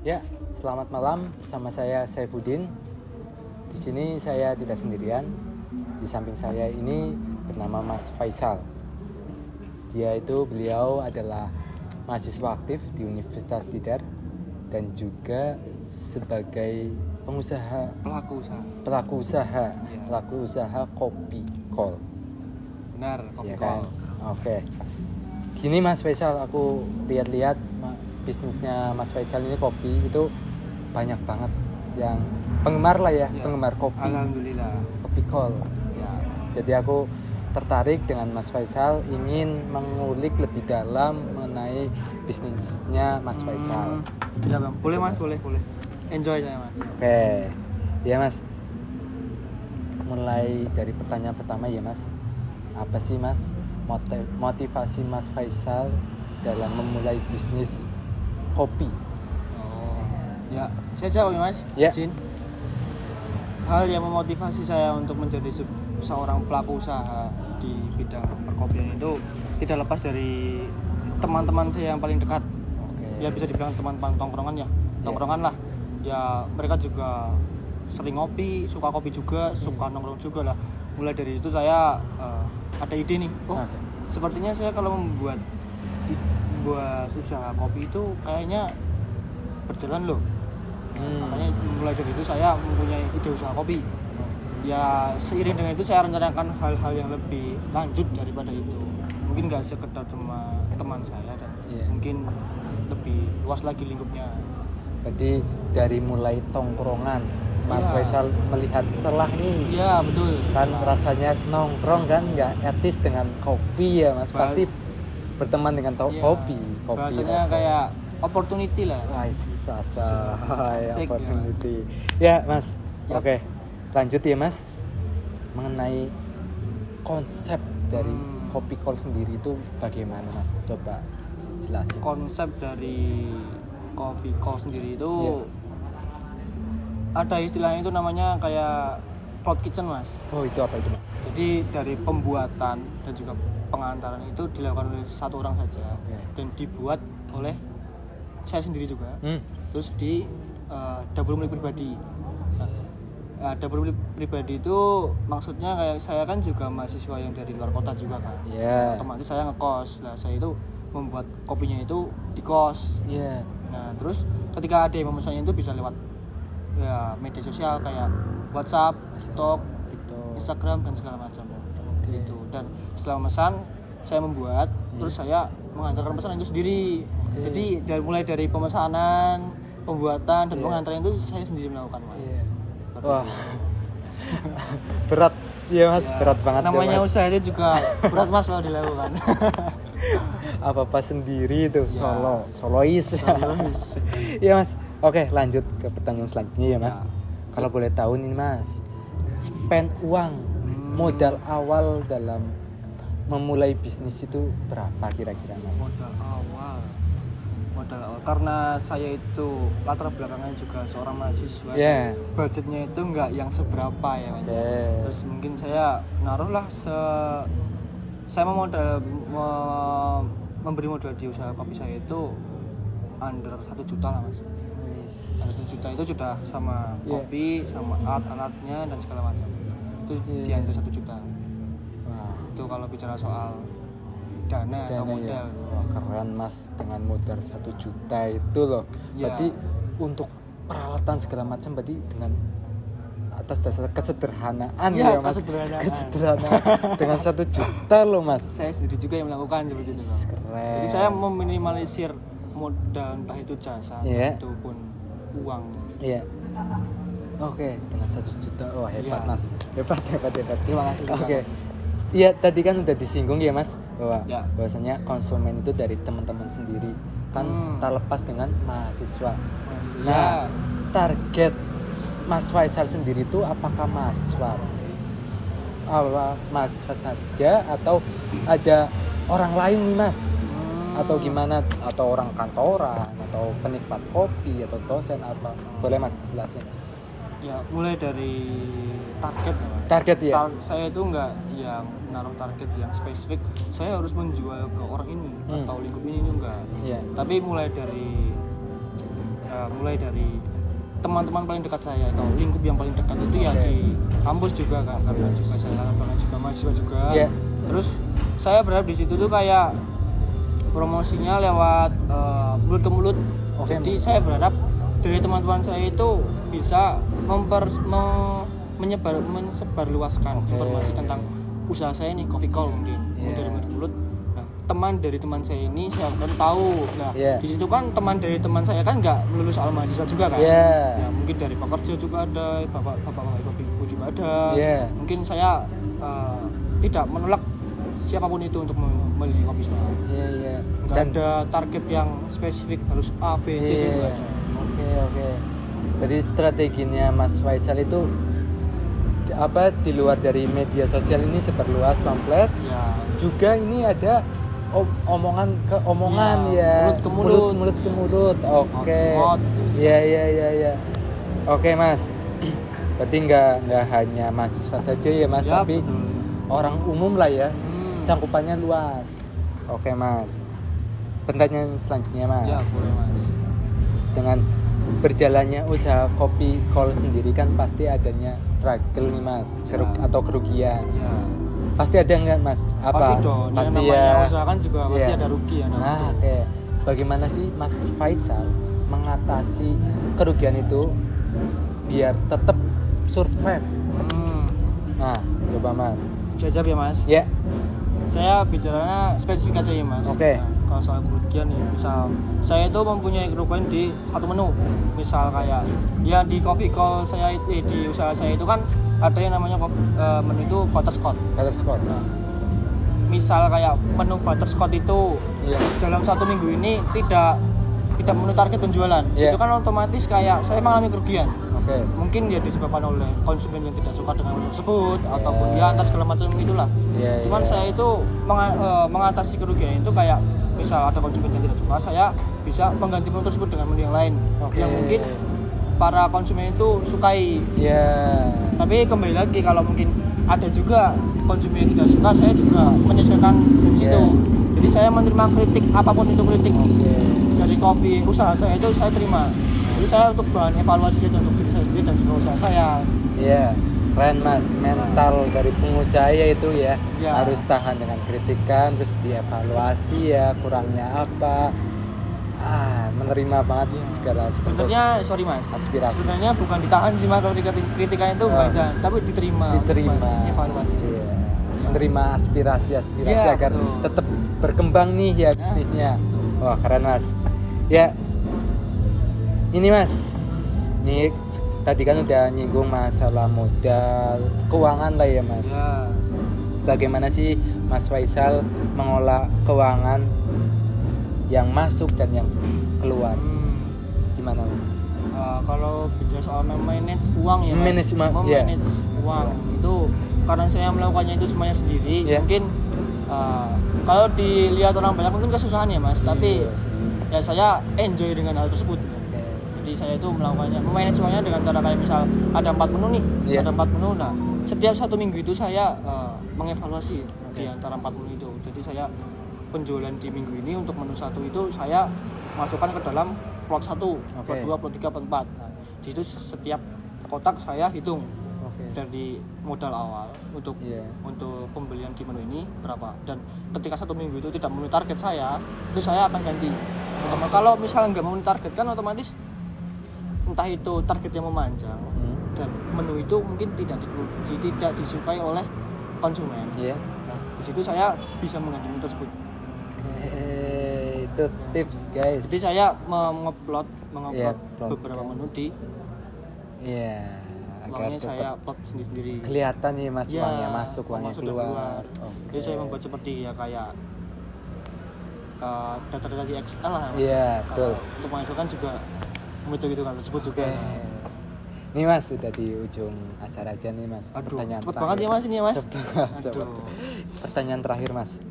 Ya, selamat malam bersama saya Saifuddin. Di sini saya tidak sendirian. Di samping saya ini bernama Mas Faisal. Beliau adalah mahasiswa aktif di Universitas Tidar dan juga sebagai pelaku usaha kopi kol. Benar, kopi Ya kol. kan? Oke. Gini Mas Faisal, aku lihat-lihat bisnisnya Mas Faisal ini kopi itu banyak banget yang penggemar lah ya, penggemar kopi. Alhamdulillah. Kopi kol. Ya. Jadi aku tertarik dengan Mas Faisal, ingin mengulik lebih dalam mengenai bisnisnya Mas Faisal. Ya bang, boleh mas, boleh. Enjoy saya mas. Oke, ya Mas. Mulai dari pertanyaan pertama ya Mas. Apa sih Mas motivasi Mas Faisal dalam memulai bisnis kopi? Ya, saya jawab ya mas. Ya. Izin. Hal yang memotivasi saya untuk menjadi seorang pelaku usaha di bidang perkopian itu tidak lepas dari teman-teman saya yang paling dekat. Oke. Ya bisa dibilang teman-teman tongkrongan ya. Tongkrongan lah. Ya mereka juga sering ngopi, suka kopi juga, suka nongkrong juga lah. Mulai dari itu saya ada ide nih. Sepertinya saya kalau membuat usaha kopi itu kayaknya berjalan loh. Makanya mulai dari itu saya mempunyai ide usaha kopi. Ya seiring dengan itu saya rencanakan hal-hal yang lebih lanjut daripada itu. Mungkin nggak sekedar cuma teman saya dan mungkin lebih luas lagi lingkupnya. Berarti dari mulai tongkrongan Mas Faisal melihat celah nih. Iya betul. Kan rasanya nongkrong kan nggak etis dengan kopi ya Mas. Pasti berteman dengan kopi. Bahasanya kayak opportunity lah. Opportunity. Ya Mas. Oke. Lanjut ya Mas. Mengenai konsep dari kopi kol sendiri itu bagaimana Mas? Coba jelasin. Konsep dari coffee call sendiri itu ada istilahnya itu namanya kayak cloud kitchen mas. Oh itu apa itu mas? Jadi dari pembuatan dan juga pengantaran itu dilakukan oleh satu orang saja dan dibuat oleh saya sendiri juga. Terus di dapur milik pribadi. Dapur milik pribadi itu maksudnya kayak saya kan juga mahasiswa yang dari luar kota juga kan. Otomatis saya ngekos. Nah saya itu membuat kopinya itu di kos. Nah terus ketika ada yang memesannya itu bisa lewat media sosial kayak WhatsApp, TikTok, Instagram dan segala macam. Gitu. Dan setelah memesan saya membuat, terus saya mengantarkan pesanan itu sendiri. Jadi mulai dari pemesanan, pembuatan dan pengantaran itu saya sendiri melakukan mas. Wah berat ya mas, berat banget. Namanya ya, usaha itu juga berat mas kalau dilakukan. Apa sendiri itu solois. Ya mas. Oke, lanjut ke pertanyaan selanjutnya ya mas. Kalau boleh tahu nih mas, spend uang modal awal dalam memulai bisnis itu berapa kira-kira mas? Modal awal karena saya itu latar belakangnya juga seorang mahasiswa. Budgetnya itu nggak yang seberapa ya mas. Terus mungkin saya naruhlah saya memberi modal di usaha kopi saya itu under 1 juta lah mas. 1 juta itu sudah sama kopi, sama alat-alatnya dan segala macam. Itu di under 1 juta. Itu kalau bicara soal dana atau modal. Wah, keren mas, dengan modal 1 juta itu loh. Berarti untuk peralatan segala macam berarti dengan atas dasar kesederhanaan ya mas. Kesederhanaan dengan 1 juta loh mas. Saya sendiri juga yang melakukan seperti itu. Keren. Jadi saya meminimalisir modal entah itu jasa ataupun uang. Oke, dengan 1 juta. Oh hebat mas. Hebat. Terima kasih. Oke. Iya tadi kan udah disinggung ya mas bahwasanya konsumen itu dari teman-teman sendiri kan tak lepas dengan mahasiswa. Nah target Mas Faisal sendiri itu apakah mahasiswa saja atau ada orang lain nih mas? Atau gimana, atau orang kantoran atau penikmat kopi atau dosen apa? Boleh mas jelasin? Ya mulai dari target ya mas. Target ya? Saya itu nggak yang naruh target yang spesifik saya harus menjual ke orang ini atau lingkup ini enggak. Tapi mulai dari ya mulai dari teman-teman paling dekat saya atau lingkup yang paling dekat itu ya di kampus juga kan, karena juga saya lapangan juga mahasiswa juga. Terus saya berharap di situ tuh kayak promosinya lewat mulut ke mulut. Jadi saya berharap dari teman-teman saya itu bisa menyebarluaskan informasi tentang usaha saya nih, Coffee Call mungkin dari mulut ke mulut. Nah, teman dari teman saya ini saya akan tahu. Nah, di situ kan teman dari teman saya kan nggak melulu soal mahasiswa juga kan. Ya, mungkin dari pekerja juga ada, bapak ibu juga ada. Mungkin saya tidak menolak siapapun itu untuk membeli kopi saya. Nggak ada target yang spesifik harus A, B, C gitu ada. Oke. Jadi strateginya Mas Faisal itu di luar dari media sosial ini seperluas pamflet. Juga ini ada omongan ke omongan mulut ke mulut. Oke. Iya. Oke, Mas. Berarti nggak hanya mahasiswa saja ya, Mas, tapi betul. Orang umum lah ya. Cangkupannya luas. Oke, Mas. Pertanyaan selanjutnya, Mas. Ya, boleh, Mas. Dengan berjalannya usaha Coffee Call sendiri kan pasti adanya struggle nih, Mas, atau kerugian. Pasti ada nggak, Mas? Pasti dong. Pasti namanya usaha kan juga pasti ada rugi ya. Nah, bagaimana sih Mas Faisal mengatasi kerugian itu biar tetap survive? Nah, coba Mas. Saya jawab ya, Mas. Saya bicaranya spesifik aja ya, Mas. Nah, kalau soal kerugian nih, misal saya itu mempunyai kerugian di satu menu. Misal kayak ya di Coffee Call saya di usaha saya itu kan ada yang namanya menu itu butterscotch. Nah, misal kayak menu butterscotch itu dalam 1 minggu ini tidak memenuhi target penjualan. Itu kan otomatis kayak saya mengalami kerugian. Mungkin dia disebabkan oleh konsumen yang tidak suka dengan menu tersebut ataupun ya atas segala macam itulah. Cuman saya itu mengatasi kerugian itu kayak misal ada konsumen yang tidak suka, saya bisa mengganti menu tersebut dengan menu yang lain yang mungkin para konsumen itu sukai. Tapi kembali lagi kalau mungkin ada juga konsumen yang tidak suka, saya juga menyesuaikan dari situ. Jadi saya menerima kritik apapun itu kritik dari kopi usaha saya itu saya terima. Jadi saya untuk bahan evaluasi aja untuk diri saya sendiri dan juga usaha saya. Keren, Mas. Mental dari pengusaha itu harus tahan dengan kritikan, terus dievaluasi kurangnya apa. Menerima banget segala sebenarnya sorry, Mas, aspirasi. Sebenarnya bukan ditahan sih, Mas, kalau kritikan itu bukan ditahan, tapi diterima evaluasi. Menerima aspirasi agar tetap berkembang nih bisnisnya. Wah, keren, Mas. Ini, Mas, nih tadi kan udah nyinggung masalah modal, keuangan lah ya, Mas. Bagaimana sih Mas Faisal mengolah keuangan yang masuk dan yang keluar? Gimana, Mas? Kalau bicara soal manage uang ya, Mas. Manage uang itu karena saya melakukannya itu semuanya sendiri. Mungkin kalau dilihat orang banyak mungkin kesusahan ya, Mas. Tapi ya saya enjoy dengan hal tersebut. Jadi saya itu melakukannya, memanage semuanya dengan cara kayak misal ada 4 menu nih, ada 4 menu. Nah, setiap 1 minggu itu saya mengevaluasi di antara 4 menu itu. Jadi saya penjualan di minggu ini untuk menu 1 itu saya masukkan ke dalam plot 1, plot 2, plot 3, plot 4. Nah, di situ setiap kotak saya hitung dari modal awal untuk pembelian di menu ini berapa. Dan ketika 1 minggu itu tidak memenuhi target saya, itu saya akan ganti. Kalau misalnya nggak memenuhi target kan otomatis entah itu targetnya memanjang dan menu itu mungkin tidak disukai oleh konsumen. Nah, di situ saya bisa mengganti menu tersebut. Itu tips, guys. Jadi saya mengupload beberapa menu di agar saya plot sendiri. Kelihatan nih, Mas, uangnya masuk, uangnya keluar. Jadi saya membuat seperti kayak data-data di Excel lah, Mas. Betul. Untuk masukkan juga gitu kan tersebut juga. Nih, Mas, sudah di ujung acara aja nih, Mas. Pertanyaan cepet banget ya, Mas, ini, Mas. Pertanyaan terakhir, Mas.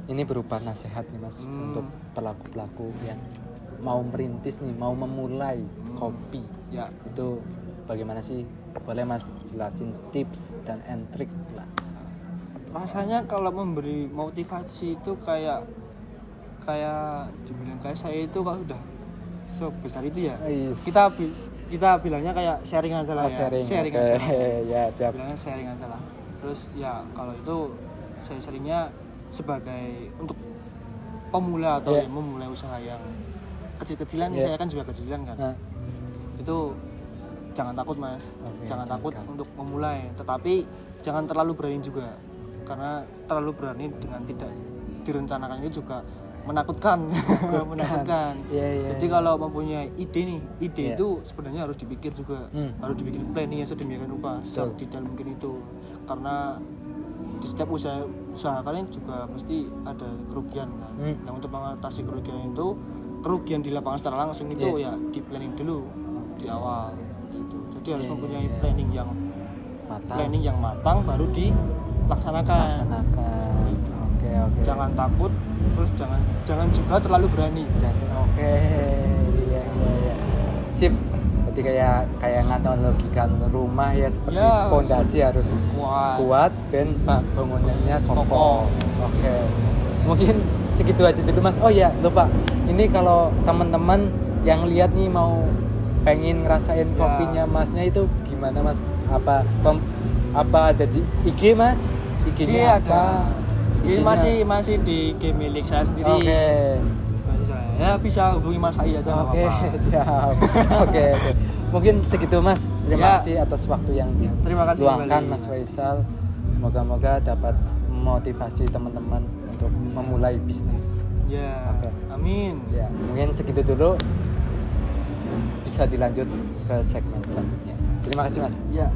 Ini berupa nasihat nih, Mas, untuk pelaku-pelaku yang mau merintis nih, mau memulai kopi. Itu bagaimana sih? Boleh, Mas, jelasin tips dan trik lah. Rasanya kalau memberi motivasi itu kayak dibilang kayak saya itu kalau udah sebesar itu ya. Is. Kita bilangnya kayak sharing aja lah ya. Sharing okay. aja. Ya, siap. Bilangnya sharing aja lah. Terus ya kalau itu saya seringnya sebagai untuk pemula atau yang memulai usaha yang kecil-kecilan, saya kan juga kecilan kan. Itu jangan takut Mas. Jangan takut untuk memulai, tetapi jangan terlalu berani juga. Karena terlalu berani dengan tidak direncanakan itu juga menakutkan. Menakutkan. Jadi kalau mempunyai ide itu sebenarnya harus dipikir juga. Harus dibikin planning yang sedemikian rupa, sedetail mungkin itu. Karena di setiap usaha kalian juga mesti ada kerugian kan. Nah, untuk mengatasi kerugian di lapangan secara langsung itu ya di planning dulu di awal gitu. Jadi harus mempunyai planning yang matang baru dilaksanakan. Oke. Jangan takut, terus jangan juga terlalu berani. Iya. Sip. Berarti kayak nganalogikan rumah ya, seperti pondasi harus kuat dan bangunannya kokoh. Oke. Mungkin segitu aja dulu Mas. Oh ya, lupa. Ini kalau teman-teman yang lihat nih mau pengen ngerasain kopinya Masnya itu gimana Mas? Apa ada di IG Mas? IG-nya apa? Ini masih di IG milik saya sendiri. Masih saya. Ya bisa hubungi Mas Ai aja. Oke, siap. Oke. Mungkin segitu Mas. Terima kasih atas waktu yang diluangkan Mas Faisal. Moga-moga dapat memotivasi teman-teman untuk memulai bisnis. Ya. Amin. Ya, mungkin segitu dulu. Bisa dilanjut ke segmen selanjutnya. Terima kasih Mas. Ya.